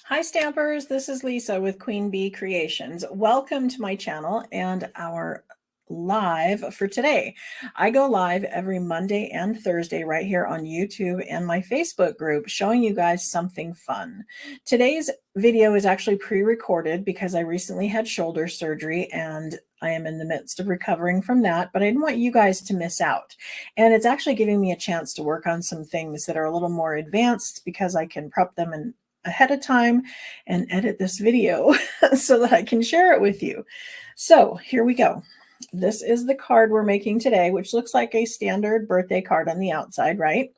Hi Stampers, this is Lisa with Queen Bee Creations. Welcome to my channel and our live for today. I go live every Monday and Thursday right here on YouTube and my Facebook group showing you guys something fun. Today's video is actually pre-recorded because I recently had shoulder surgery and I am in the midst of recovering from that, but I didn't want you guys to miss out. And it's actually giving me a chance to work on some things that are a little more advanced because I can prep them and ahead of time and edit this video so that I can share it with you. So here we go. This is the card we're making today, which looks like a standard birthday card on the outside, right?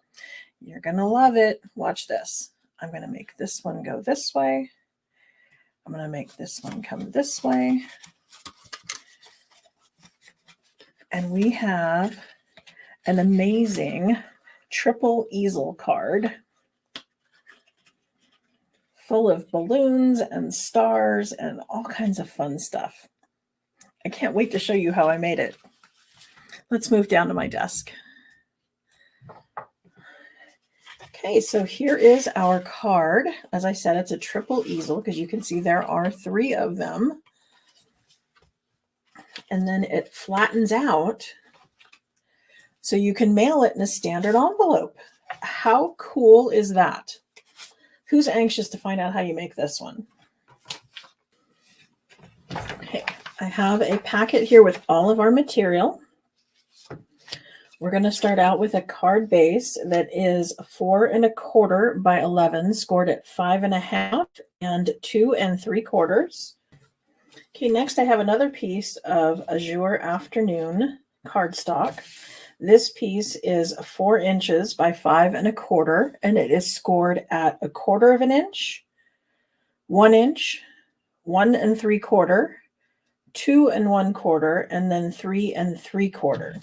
You're going to love it. Watch this. I'm going to make this one go this way. I'm going to make this one come this way. And we have an amazing triple easel card full of balloons and stars and all kinds of fun stuff. I can't wait to show you how I made it. Let's move down to my desk. Okay, so here is our card. As I said, it's a triple easel because you can see there are 3 of them. And then it flattens out so you can mail it in a standard envelope. How cool is that? Who's anxious to find out how you make this one? Okay, I have a packet here with all of our material. We're going to start out with a card base that is 4 1/4 by 11, scored at 5 1/2 and 2 3/4. Okay, next I have another piece of Azure Afternoon cardstock. This piece is 4 inches by 5 1/4, and it is scored at 1/4 inch, 1 inch, 1 3/4, 2 1/4, and then 3 3/4.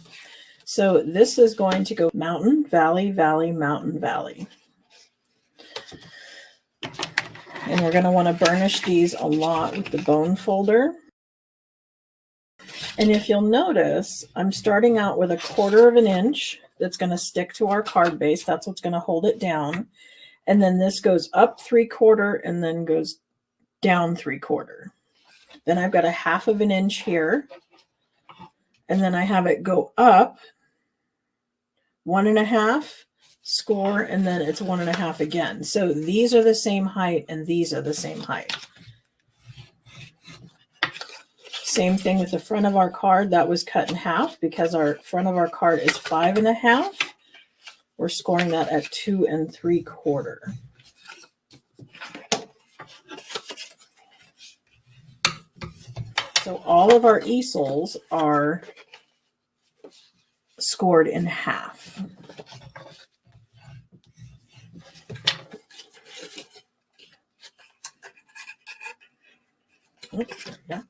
So this is going to go mountain, valley, valley, mountain, valley. And we're going to want to burnish these a lot with the bone folder. And if you'll notice, I'm starting out with 1/4 inch that's going to stick to our card base. That's what's going to hold it down. And then this goes up 3/4 and then goes down 3/4. Then I've got 1/2 inch here. And then I have it go up 1 1/2, score, and then it's 1 1/2 again. So these are the same height and these are the same height. Same thing with the front of our card. That was cut in half because our front of our card is 5 1/2. We're scoring that at 2 3/4. So all of our easels are scored in half. Oops, yeah.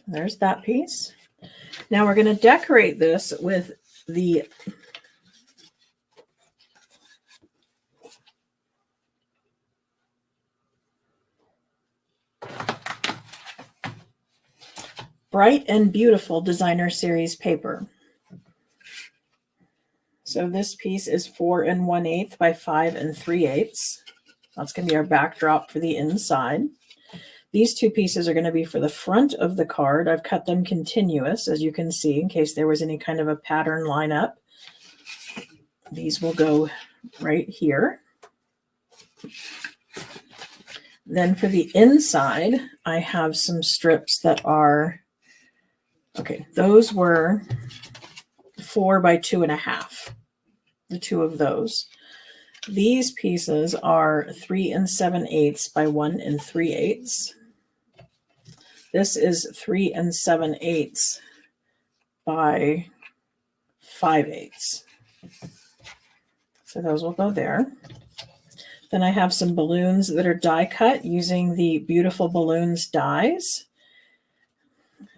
There's that piece. Now we're going to decorate this with the Bright and Beautiful Designer Series paper. So this piece is 4 1/8 by 5 3/8. That's going to be our backdrop for the inside. These 2 pieces are going to be for the front of the card. I've cut them continuous, as you can see, in case there was any kind of a pattern lineup. These will go right here. Then for the inside, I have some strips that are, okay, those were 4 by 2 1/2, the 2 of those. These pieces are 3 7/8 by 1 3/8. This is 3 7/8 by 5/8. So those will go there. Then I have some balloons that are die cut using the Beautiful Balloons dies.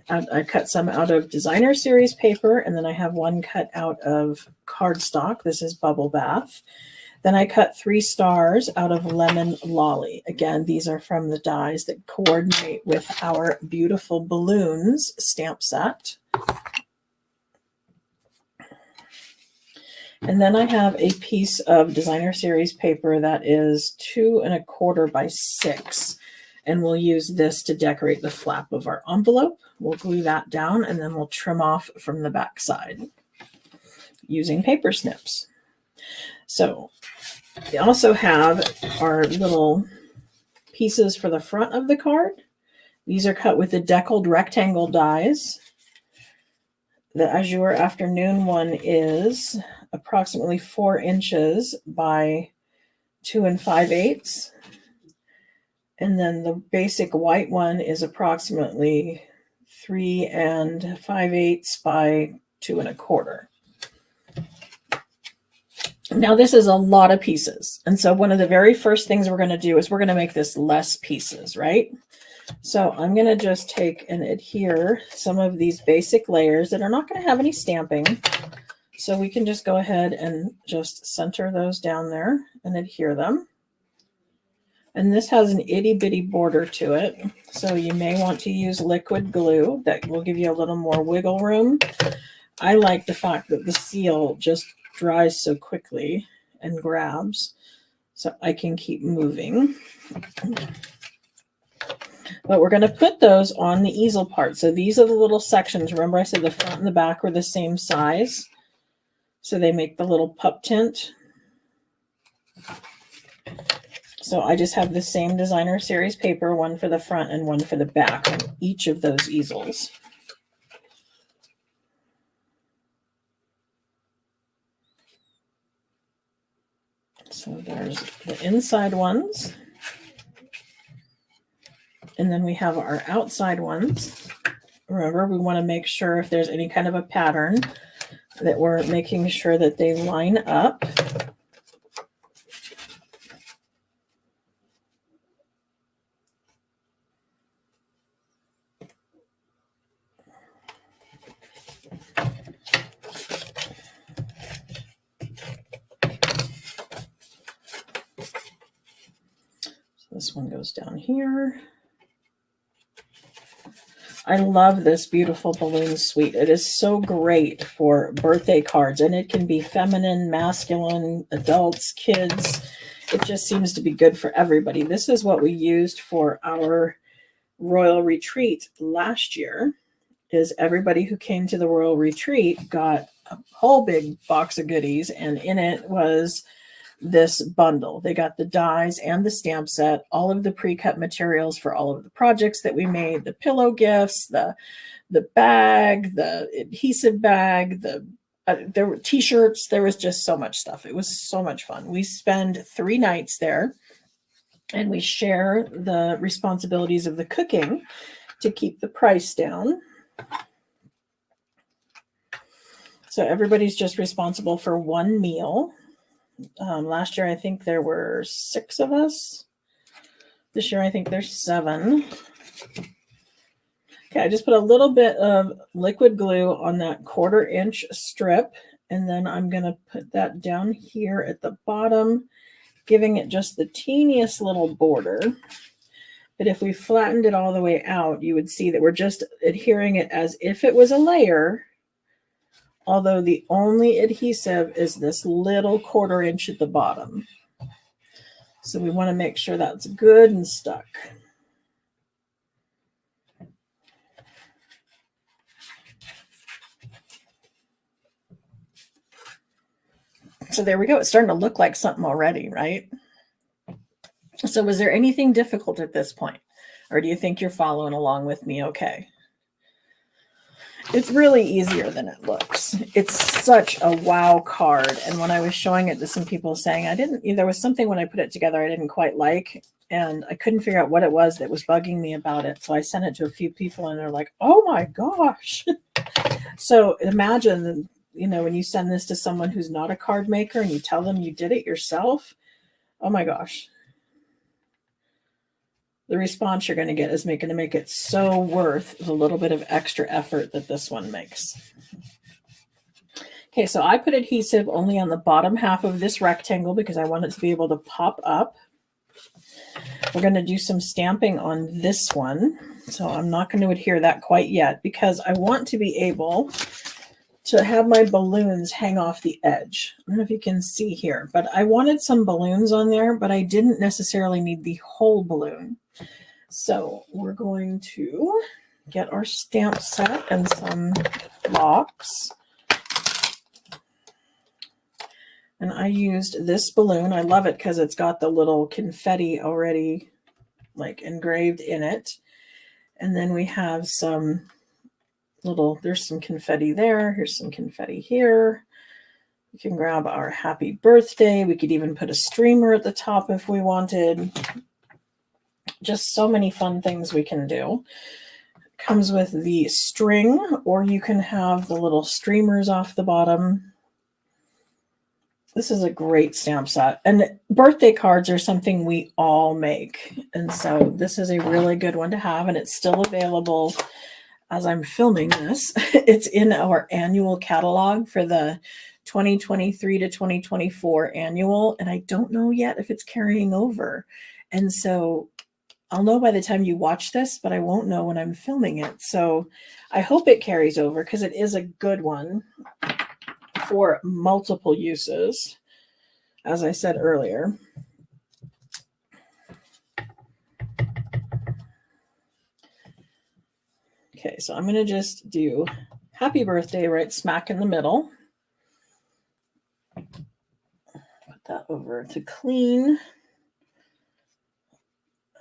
I cut some out of Designer Series paper, and then I have one cut out of cardstock. This is Bubble Bath. Then I cut 3 stars out of Lemon Lolly. Again, these are from the dies that coordinate with our Beautiful Balloons stamp set. And then I have a piece of designer series paper that is 2 1/4 by 6. And we'll use this to decorate the flap of our envelope. We'll glue that down and then we'll trim off from the back side using paper snips. So we also have our little pieces for the front of the card. These are cut with the deckled rectangle dies. The Azure Afternoon one is approximately 4 inches by 2 5/8. And then the basic white one is approximately 3 5/8 by 2 1/4. Now this is a lot of pieces. And so one of the very first things we're going to do is we're going to make this less pieces, right? So I'm going to just take and adhere some of these basic layers that are not going to have any stamping. So we can just go ahead and just center those down there and adhere them. And this has an itty bitty border to it. So you may want to use liquid glue that will give you a little more wiggle room. I like the fact that the seal just dries so quickly and grabs, so I can keep moving. But we're going to put those on the easel part. So these are the little sections. Remember I said the front and the back were the same size. So they make the little pup tint. So I just have the same designer series paper, one for the front and one for the back on each of those easels. So there's the inside ones. And then we have our outside ones. Remember, we want to make sure if there's any kind of a pattern that we're making sure that they line up. So this one goes down here. I love this beautiful balloon suite. It is so great for birthday cards, and it can be feminine, masculine, adults, kids. It just seems to be good for everybody. This is what we used for our royal retreat last year. Is everybody who came to the royal retreat got a whole big box of goodies, and in it was this bundle. They got the dies and the stamp set, all of the pre-cut materials for all of the projects that we made, the pillow gifts, the bag, the adhesive bag, there were t-shirts. There was just so much stuff. It was so much fun. We spend 3 nights there, and we share the responsibilities of the cooking to keep the price down. So everybody's just responsible for one meal. Last year, I think there were 6 of us. This year, I think there's 7. Okay, I just put a little bit of liquid glue on that 1/4 inch strip, and then I'm going to put that down here at the bottom, giving it just the teeniest little border. But if we flattened it all the way out, you would see that we're just adhering it as if it was a layer, although the only adhesive is this little 1/4 inch at the bottom. So we want to make sure that's good and stuck. So there we go. It's starting to look like something already, right? So was there anything difficult at this point? Or do you think you're following along with me okay? It's really easier than it looks. It's such a wow card. And when I was showing it to some people saying, there was something when I put it together I didn't quite like, and I couldn't figure out what it was that was bugging me about it. So I sent it to a few people and they're like, oh my gosh. So imagine, when you send this to someone who's not a card maker and you tell them you did it yourself, oh my gosh. The response you're going to get is going to make it so worth the little bit of extra effort that this one makes. Okay, so I put adhesive only on the bottom half of this rectangle because I want it to be able to pop up. We're going to do some stamping on this one. So I'm not going to adhere that quite yet because I want to be able to have my balloons hang off the edge. I don't know if you can see here, but I wanted some balloons on there, but I didn't necessarily need the whole balloon. So we're going to get our stamp set and some blocks. And I used this balloon. I love it because it's got the little confetti already like engraved in it. And then we have some there's some confetti there. Here's some confetti here. You can grab our happy birthday. We could even put a streamer at the top if we wanted. Just so many fun things we can do. It comes with the string, or you can have the little streamers off the bottom. This is a great stamp set. And birthday cards are something we all make. And so this is a really good one to have, and it's still available as I'm filming this. It's in our annual catalog for the 2023 to 2024 annual, and I don't know yet if it's carrying over. And so I'll know by the time you watch this, but I won't know when I'm filming it. So I hope it carries over because it is a good one for multiple uses, as I said earlier. Okay, so I'm going to just do happy birthday right smack in the middle. Put that over to clean.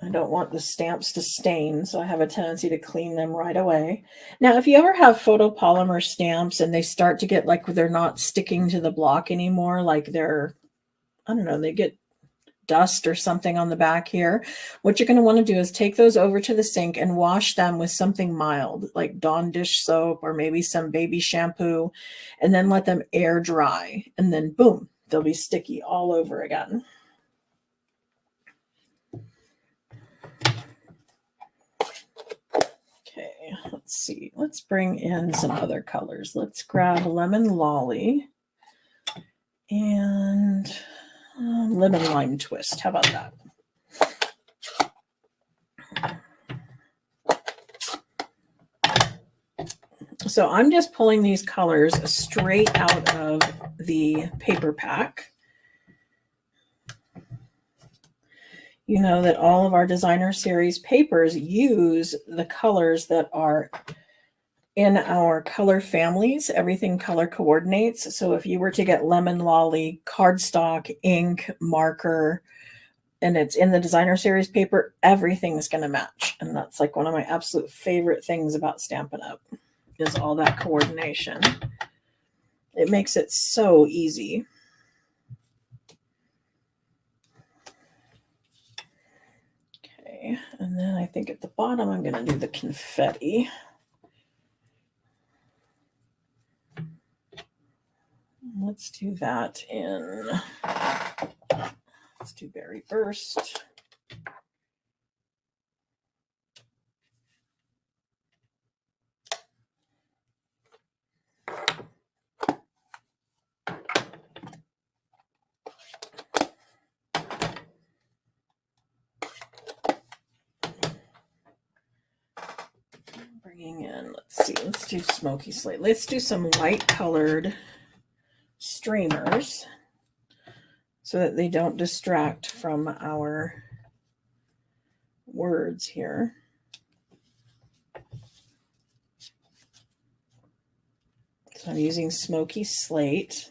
I don't want the stamps to stain, so I have a tendency to clean them right away. Now, if you ever have photopolymer stamps and they start to get like they're not sticking to the block anymore, like they're, I don't know, they get dust or something on the back here, what you're going to want to do is take those over to the sink and wash them with something mild, like Dawn dish soap or maybe some baby shampoo, and then let them air dry. And then boom, they'll be sticky all over again. Okay, let's see. Let's bring in some other colors. Let's grab Lemon Lolly and Lemon Lime Twist. How about that? So I'm just pulling these colors straight out of the paper pack. You know that all of our designer series papers use the colors that are in our color families. Everything color coordinates. So if you were to get Lemon Lolly, cardstock, ink, marker, and it's in the designer series paper, everything's going to match. And that's like one of my absolute favorite things about Stampin' Up! Is all that coordination. It makes it so easy. Okay, and then I think at the bottom I'm going to do the confetti. Let's do that in, let's do Berry Burst. Bringing in, let's see, let's do Smoky Slate. Let's do some light colored streamers so that they don't distract from our words here. So I'm using Smoky Slate.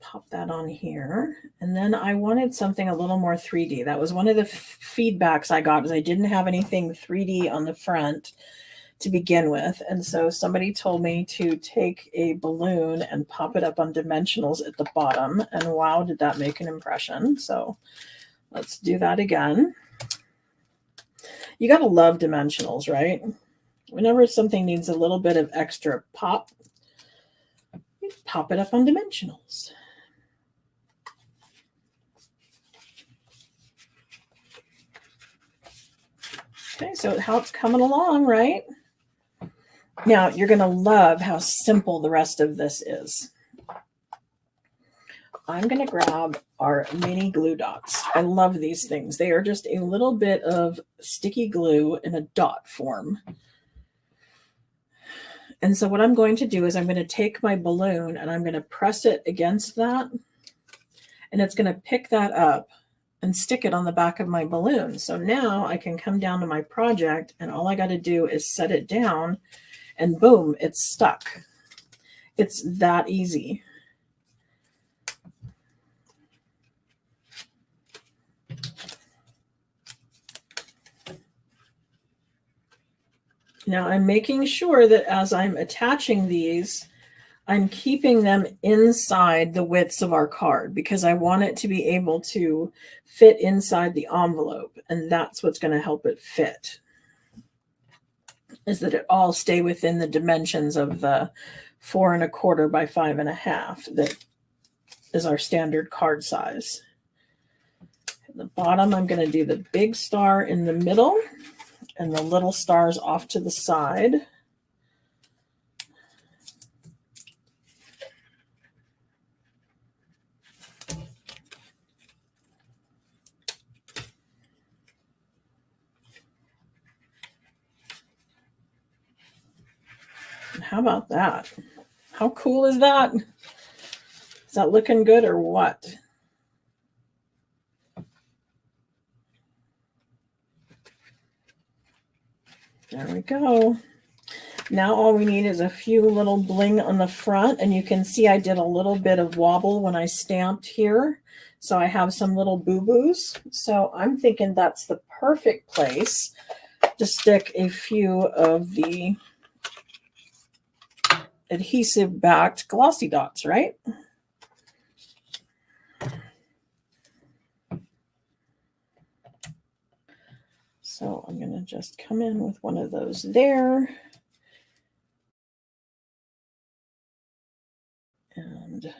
Pop that on here. And then I wanted something a little more 3D. That was one of the feedbacks I got, is I didn't have anything 3D on the front to begin with. And so somebody told me to take a balloon and pop it up on dimensionals at the bottom. And wow, did that make an impression. So let's do that again. You got to love dimensionals, right? Whenever something needs a little bit of extra pop, you pop it up on dimensionals. Okay, so how it's coming along, right? Now, you're going to love how simple the rest of this is. I'm going to grab our mini glue dots. I love these things. They are just a little bit of sticky glue in a dot form. And so what I'm going to do is I'm going to take my balloon and I'm going to press it against that. And it's going to pick that up and stick it on the back of my balloon. So now I can come down to my project and all I got to do is set it down and boom, it's stuck. It's that easy. Now I'm making sure that as I'm attaching these, I'm keeping them inside the widths of our card because I want it to be able to fit inside the envelope. And that's what's going to help it fit, is that it all stay within the dimensions of the 4 1/4 by 5 1/2 that is our standard card size. At the bottom, I'm going to do the big star in the middle and the little stars off to the side. How about that? How cool is that? Is that looking good or what? There we go. Now all we need is a few little bling on the front, and you can see I did a little bit of wobble when I stamped here. So I have some little boo-boos. So I'm thinking that's the perfect place to stick a few of the adhesive backed glossy dots, right? So I'm going to just come in with one of those there. And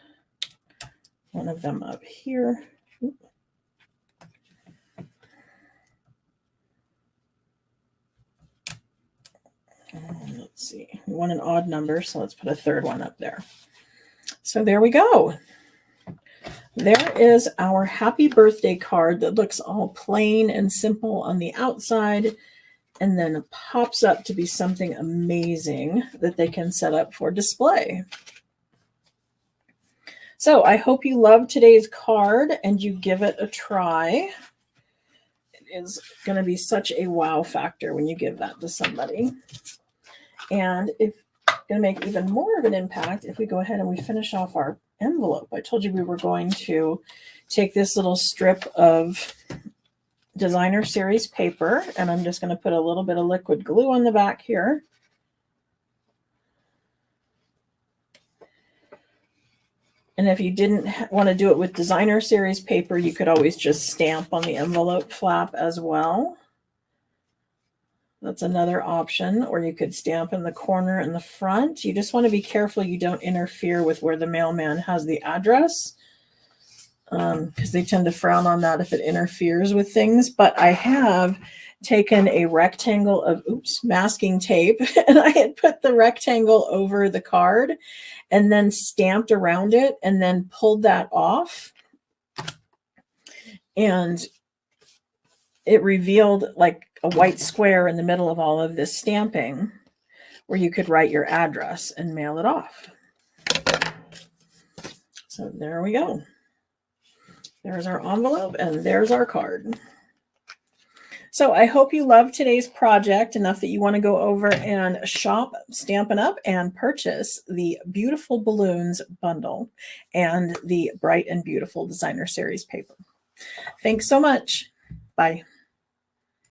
one of them up here. Let's see, we want an odd number, so let's put a third one up there. So there we go. There is our happy birthday card that looks all plain and simple on the outside and then pops up to be something amazing that they can set up for display. So I hope you love today's card and you give it a try. It is going to be such a wow factor when you give that to somebody. And it's going to make even more of an impact if we go ahead and we finish off our envelope. I told you we were going to take this little strip of designer series paper, and I'm just going to put a little bit of liquid glue on the back here. And if you didn't want to do it with designer series paper, you could always just stamp on the envelope flap as well. That's another option, or you could stamp in the corner and the front. You just want to be careful you don't interfere with where the mailman has the address, because they tend to frown on that if it interferes with things. But I have taken a rectangle of masking tape, and I had put the rectangle over the card and then stamped around it and then pulled that off. And it revealed like a white square in the middle of all of this stamping where you could write your address and mail it off. So there we go. There's our envelope and there's our card. So I hope you loved today's project enough that you want to go over and shop Stampin' Up! And purchase the Beautiful Balloons bundle and the Bright and Beautiful Designer Series paper. Thanks so much. Bye.